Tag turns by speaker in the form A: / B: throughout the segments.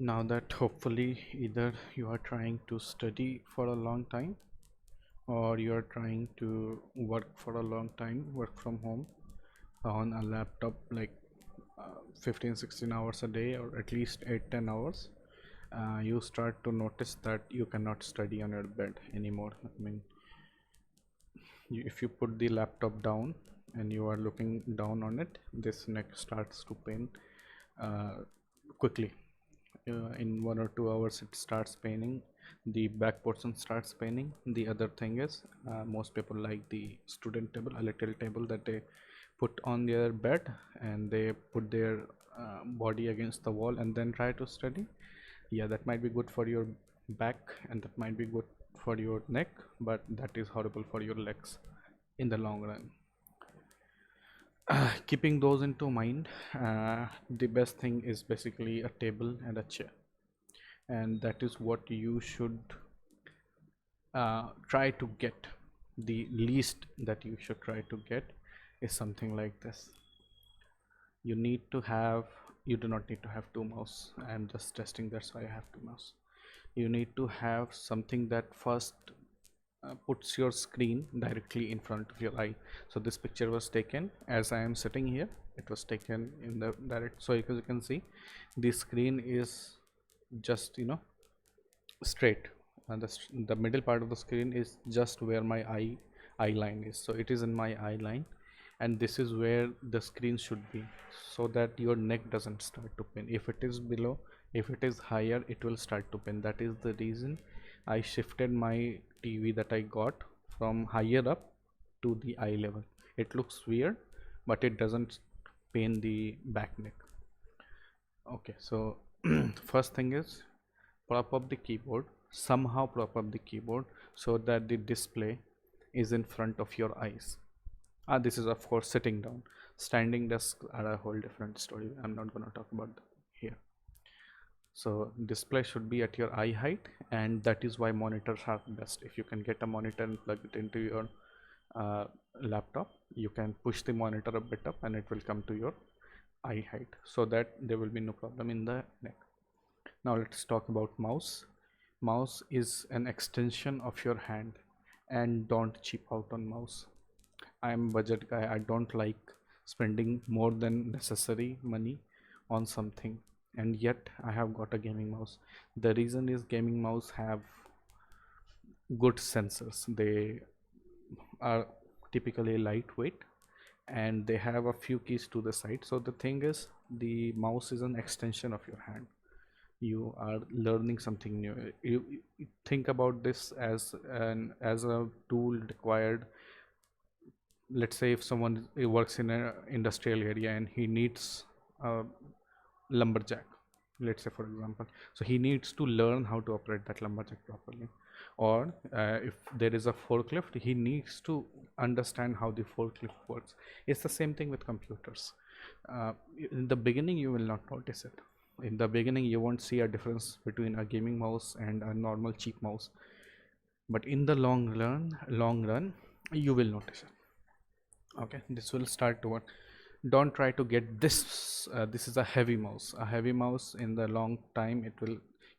A: Now that hopefully either you are trying to study for a long time or you are trying to work for a long time, work from home on a laptop like 15-16 hours a day, or at least 8-10 hours, you start to notice that you cannot study on your bed anymore. I mean, if you put the laptop down and you are looking down on it, this neck starts to pain uh, quickly. In 1 or 2 hours it starts paining, the back portion starts paining. The other thing is, most people like the student table, a little table that they put on their bed and they put their body against the wall and then try to study. Yeah, that might be good for your back and that might be good for your neck, but that is horrible for your legs in the long run. Keeping those into mind, the best thing is basically a table and a chair, and that is what you should try to get. The least that you should try to get is something like this. You do not need to have two mouse. I am just testing, that's why I have two mouse. You need to have something that first puts your screen directly in front of your eye. So this picture was taken as I am sitting here. It was taken in the direct, so as you can see, the screen is just straight, and the middle part of the screen is just where my eye line is. So it is in my eye line, and this is where the screen should be, so that your neck doesn't start to pain. If it is below, if it is higher, it will start to pain. That is the reason I shifted my TV that I got from higher up to the eye level. It looks weird, but it doesn't pain the back neck. Okay, so first thing is, prop up the keyboard, somehow prop up the keyboard so that the display is in front of your eyes. This is of course sitting down. Standing desks are a whole different story. I'm not going to talk about that here. So display should be at your eye height, and that is why monitors are best. If you can get a monitor and plug it into your laptop, you can push the monitor a bit up and it will come to your eye height, so that there will be no problem in the neck. Now let's talk about mouse. Mouse is an extension of your hand, and don't cheap out on mouse. I am a budget guy. I don't like spending more than necessary money on something, and yet I have got a gaming mouse. The reason is gaming mouse have good sensors. They are typically lightweight and they have a few keys to the side. So the thing is, the mouse is an extension of your hand. You are learning something new. You think about this as a tool required. Let's say if someone works in an industrial area and he needs a lumberjack, let's say for example, so he needs to learn how to operate that lumberjack properly. Or if there is a forklift, he needs to understand how the forklift works. It's the same thing with computers. In the beginning you will not notice it. In the beginning you won't see a difference between a gaming mouse and a normal cheap mouse, but in the long run you will notice it. Okay, this will start to work. Don't try to get this. This is a heavy mouse. A heavy mouse, in the long time,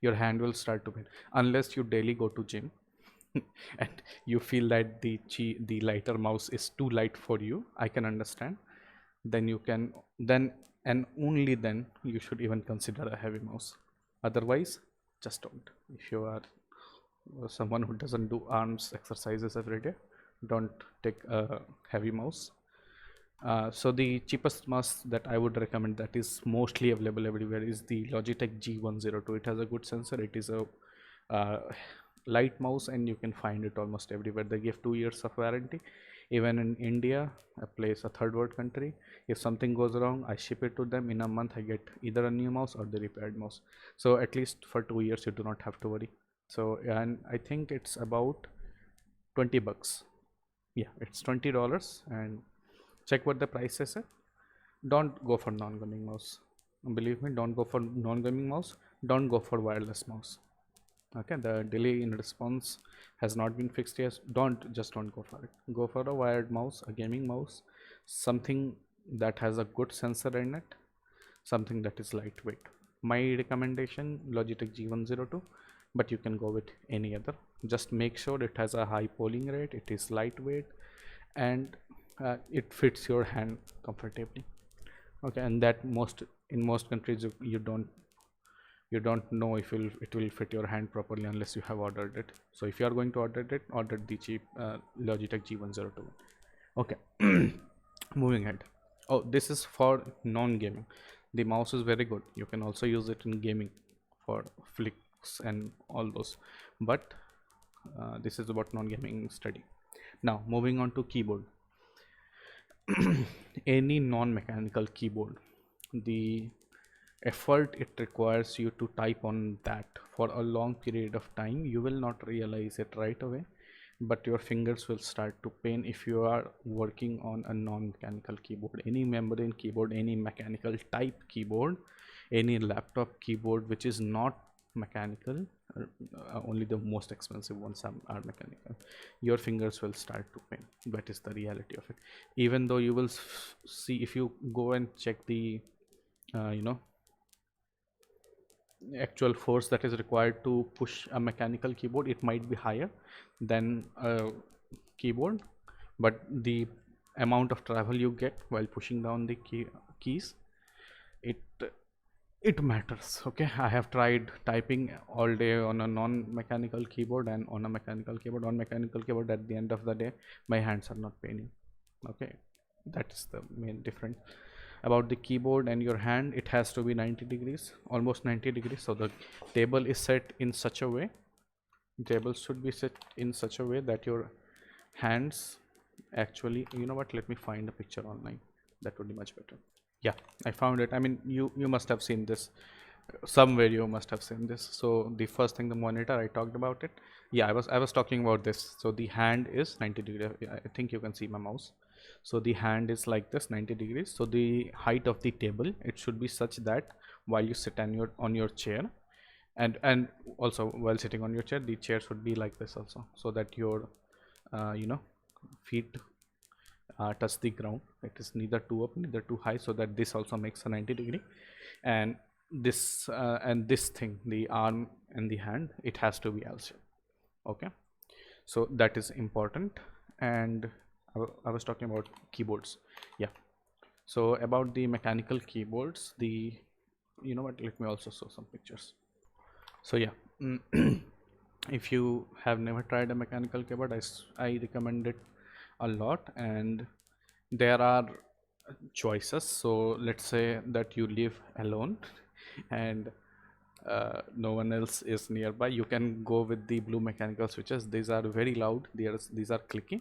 A: your hand will start to pain, unless you daily go to gym and you feel that the lighter mouse is too light for you. I can understand. Then you can, then and only then you should even consider a heavy mouse. Otherwise, just don't. If you are someone who doesn't do arms exercises every day, don't take a heavy mouse. So the cheapest mouse that I would recommend, that is mostly available everywhere, is the Logitech G102. It has a good sensor. It is a light mouse and you can find it almost everywhere. They give 2 years of warranty. Even in India, a place, a third world country, if something goes wrong, I ship it to them. In a month I get either a new mouse or the repaired mouse. So at least for 2 years you do not have to worry. So, and I think it's about 20 bucks. Yeah, it's $20, and check what the price is. Don't go for non-gaming mouse. Believe me, don't go for non-gaming mouse. Don't go for wireless mouse. Okay, the delay in response has not been fixed yet. Don't go for it. Go for a wired mouse, a gaming mouse, something that has a good sensor in it, something that is lightweight. My recommendation, Logitech G102, but you can go with any other. Just make sure it has a high polling rate, it is lightweight, and it fits your hand comfortably. Okay, and that in most countries you don't know if it will fit your hand properly unless you have ordered it. So if you are going to order the cheap Logitech G102. Okay. Moving ahead. Oh, this is for non-gaming. The mouse is very good. You can also use it in gaming for flicks and all those, but this is about non-gaming study. Now moving on to keyboard. Any non-mechanical keyboard, the effort it requires you to type on that for a long period of time, you will not realize it right away, but your fingers will start to pain if you are working on a non-mechanical keyboard. Any membrane keyboard, any mechanical type keyboard, any laptop keyboard which is not mechanical, only the most expensive ones are mechanical, your fingers will start to pain. That is the reality of it. Even though you will see, if you go and check the you know actual force that is required to push a mechanical keyboard, it might be higher than a keyboard, but the amount of travel you get while pushing down the keys, it it matters. Okay, I have tried typing all day on a non-mechanical keyboard and on a mechanical keyboard. On mechanical keyboard, at the end of the day, my hands are not paining. Okay, that is the main difference about the keyboard and your hand. It has to be 90 degrees, almost 90 degrees. So the table is set in such a way, table should be set in such a way that your hands actually, you know what, let me find a picture online, that would be much better. Yeah, I found it. I mean, you must have seen this somewhere, you must have seen this. So the first thing, the monitor, I talked about it. Yeah, I was talking about this. So the hand is 90 degrees. I think you can see my mouse. So the hand is like this, 90 degrees. So the height of the table, it should be such that while you sit on your chair, and also while sitting on your chair, the chair should be like this also, so that your feet touch the ground. It is neither too up, neither too high, so that this also makes a 90-degree. And this thing, the arm and the hand, it has to be L shape. Okay, so that is important. And I was talking about keyboards. Yeah, so about the mechanical keyboards, the, you know what, let me also show some pictures. So yeah, if you have never tried a mechanical keyboard, I recommend it a lot. And there are choices. So let's say that you live alone and no one else is nearby, you can go with the blue mechanical switches. These are very loud, these are clicky.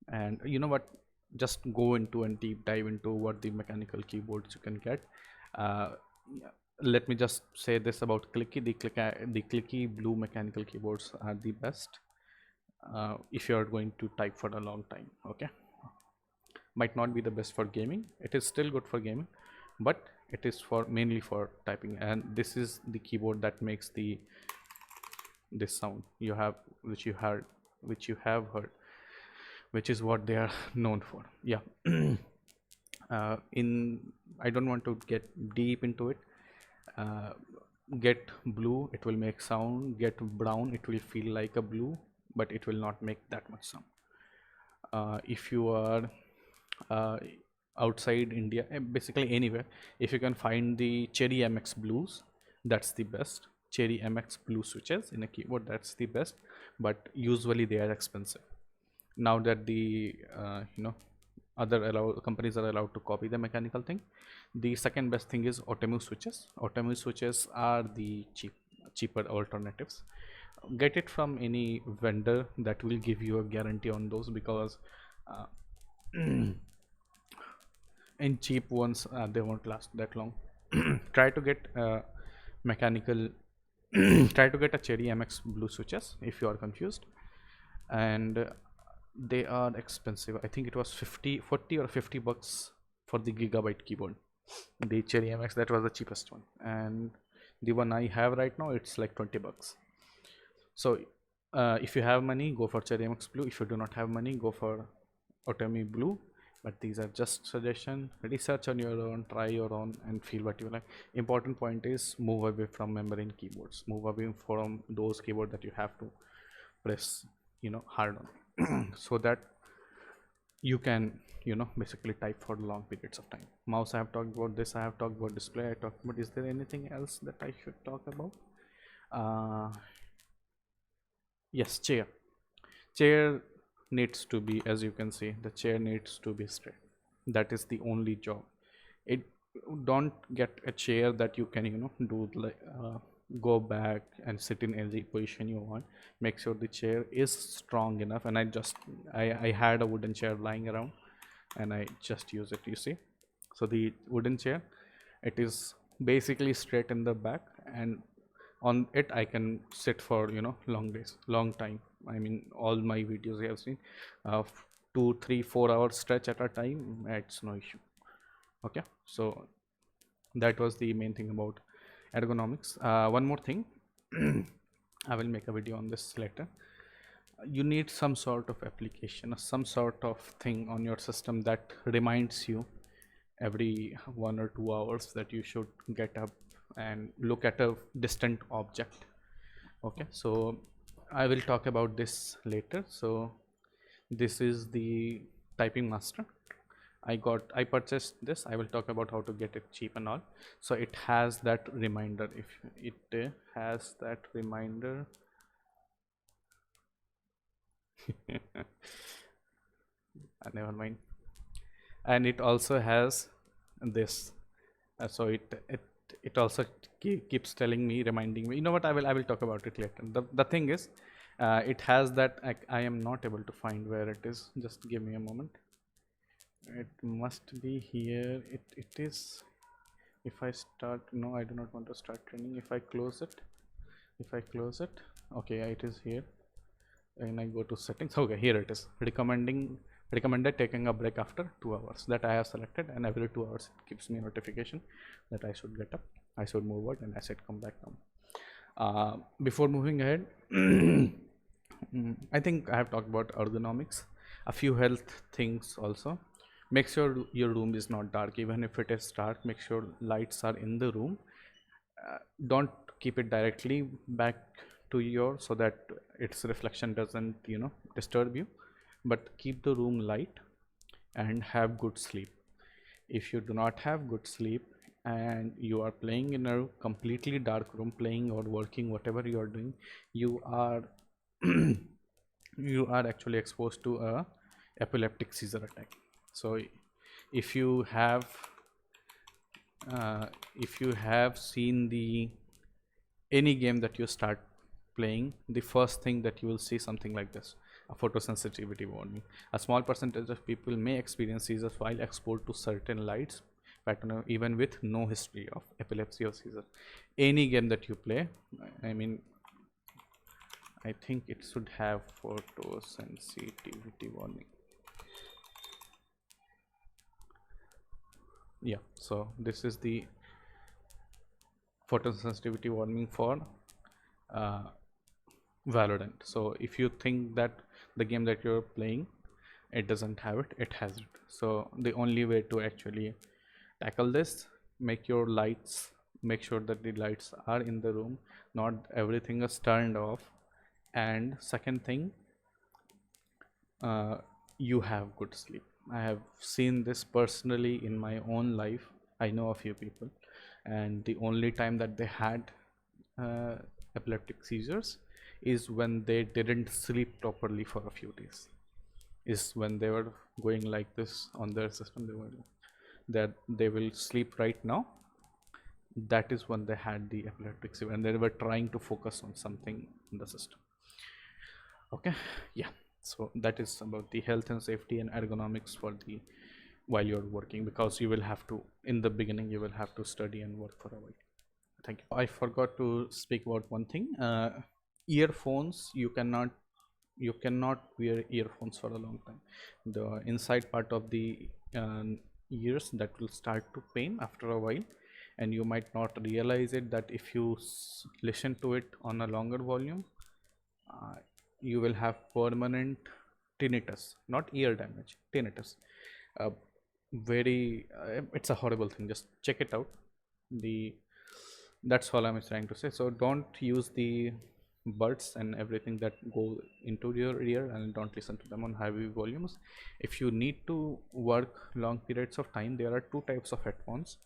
A: And you know what, just go into and deep dive into what the mechanical keyboards you can get. Yeah, let me just say this about clicky. The clicky blue mechanical keyboards are the best if you are going to type for a long time. Okay, might not be the best for gaming, it is still good for gaming, but it is for mainly for typing. And this is the keyboard that makes this sound you have, which you have heard, which is what they are known for. Yeah. In I don't want to get deep into it. Get blue, it will make sound. Get brown, it will feel like a blue, but it will not make that much sound. If you are uh, outside India, basically anywhere, if you can find the Cherry MX blues, that's the best. Cherry MX blue switches in a keyboard, that's the best, but usually they are expensive. Now that the other companies are allowed to copy the mechanical thing, the second best thing is Otemu switches. Otemu switches are the cheaper alternatives. Get it from any vendor that will give you a guarantee on those, because uh, in cheap ones they won't last that long. Try to get mechanical try to get a Cherry MX blue switches if you are confused. And they are expensive. I think it was 40 or 50 bucks for the gigabyte keyboard. The Cherry MX, that was the cheapest one, and the one I have right now, it's like 20 bucks. So if you have money, go for Cherry MX blue. If you do not have money, go for Otemi blue. but these are just suggestion. Research on your own, try your own, and feel what you like. Important point is move away from membrane keyboards, move away from those keyboard that you have to press hard on so that you can basically type for long periods of time. Mouse, I have talked about this, I have talked about display, I talked about. Is there anything else that I should talk about? Yes, chair needs to be, as you can see, the chair needs to be straight. That is the only job. It don't get a chair that you can do like go back and sit in any position you want. Make sure the chair is strong enough. And I had a wooden chair lying around and I just use it, you see. So the wooden chair, it is basically straight in the back, and on it I can sit for long days, long time. I mean, all my videos you have seen, 2 3 4 hours stretch at a time, it's no issue. Okay, so that was the main thing about ergonomics. One more thing, I will make a video on this later. You need some sort of application or some sort of thing on your system that reminds you every 1 or 2 hours that you should get up and look at a distant object. Okay, so I will talk about this later. So this is the typing master. I purchased this. I will talk about how to get it cheap and all. So it has that reminder. If it has that reminder, never mind. And it also has this. So it also keeps telling me, reminding me. You know what? I will talk about it later. The thing is, it has that. I am not able to find where it is. Just give me a moment. It must be here. It is. If I start, no, I do not want to start training. If I close it, okay, it is here. And I go to settings. Okay, here it is. Recommended taking a break after 2 hours. That I have selected, and every 2 hours it gives me a notification that I should get up, I should move out, and I said come back now. Before moving ahead, I think I have talked about ergonomics, a few health things also. Make sure your room is not dark. Even if it is dark, make sure lights are in the room. Don't keep it directly back to your, so that its reflection doesn't disturb you, but keep the room light and have good sleep. If you do not have good sleep and you are playing in a completely dark room, playing or working, whatever you are doing, you are you are actually exposed to a epileptic seizure attack. So if you have seen the any game that you start playing, the first thing that you will see something like this, a photosensitivity warning. A small percentage of people may experience seizures while exposed to certain lights pattern, even with no history of epilepsy or seizure. Any game that you play, I mean, I think it should have photosensitivity warning. Yeah, so this is the photosensitivity warning for Valorant. So if you think that the game that you're playing, it doesn't have it, it has it. So the only way to actually tackle this, make sure that the lights are in the room, not everything is turned off. And second thing, you have good sleep. I have seen this personally in my own life. I know a few people, and the only time that they had epileptic seizures is when they didn't sleep properly for a few days, is when they were going like this on their system. That they will sleep right now. That is when they had the epileptic seizure, and they were trying to focus on something in the system. Okay, yeah. So that is about the health and safety and ergonomics for the while you're working, because you will have to, in the beginning, you will have to study and work for a while. Thank you. I forgot to speak about one thing. Earphones, you cannot wear earphones for a long time. The inside part of the ears, that will start to pain after a while, and you might not realize it, that if you listen to it on a longer volume, you will have permanent tinnitus, not ear damage, tinnitus. uh, very it's a horrible thing. Just check it out. The That's all I'm trying to say. So don't use the buds and everything that go into your ear, and don't listen to them on heavy volumes. If you need to work long periods of time, there are two types of headphones.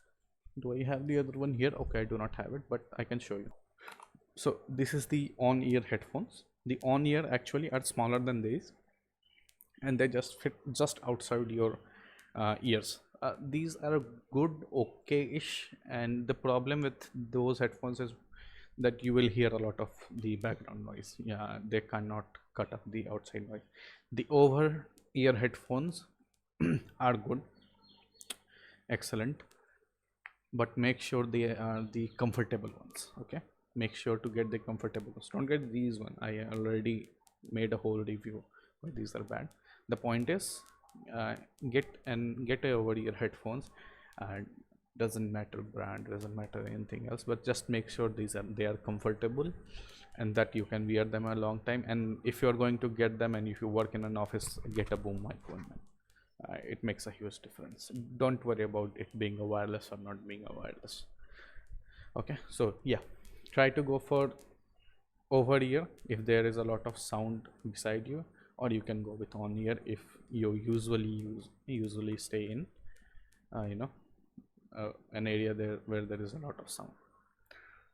A: Do I have the other one here? Okay, I do not have it, but I can show you. So this is the on ear headphones. The on ear actually are smaller than these, and they just fit just outside your ears. These are good, okay-ish, and the problem with those headphones is that you will hear a lot of the background noise. Yeah, they cannot cut up the outside noise. The over ear headphones are good, excellent, but make sure they are the comfortable ones. Okay, make sure to get the comfortable ones. Don't get these one. I already made a whole review why these are bad. The point is, get over your headphones. uh, doesn't matter brand, doesn't matter anything else, but just make sure they are comfortable and that you can wear them a long time. And if you're going to get them and if you work in an office, get a boom microphone. It makes a huge difference. Don't worry about it being a wireless or not being a wireless. Okay, so yeah, try to go for over ear if there is a lot of sound beside you, or you can go with on ear if you usually stay in you know an area there where there is a lot of sound.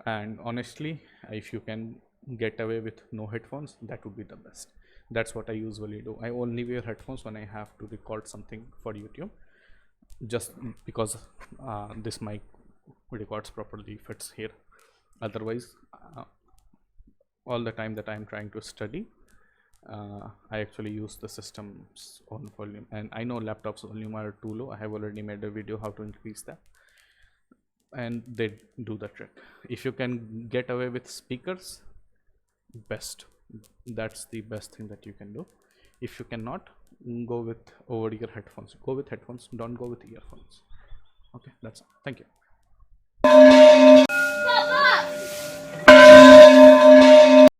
A: And honestly, if you can get away with no headphones, that would be the best. That's what I usually do. I only wear headphones when I have to record something for YouTube, just because this mic records properly, fits here. Otherwise, all the time that I'm trying to study, I actually use the system's own volume. And I know laptops volume are too low. I have already made a video how to increase that, and they do the trick. If you can get away with speakers, best. That's the best thing that you can do. If you cannot, go with over ear headphones. Go with headphones, don't go with earphones. Okay, that's all. Thank you.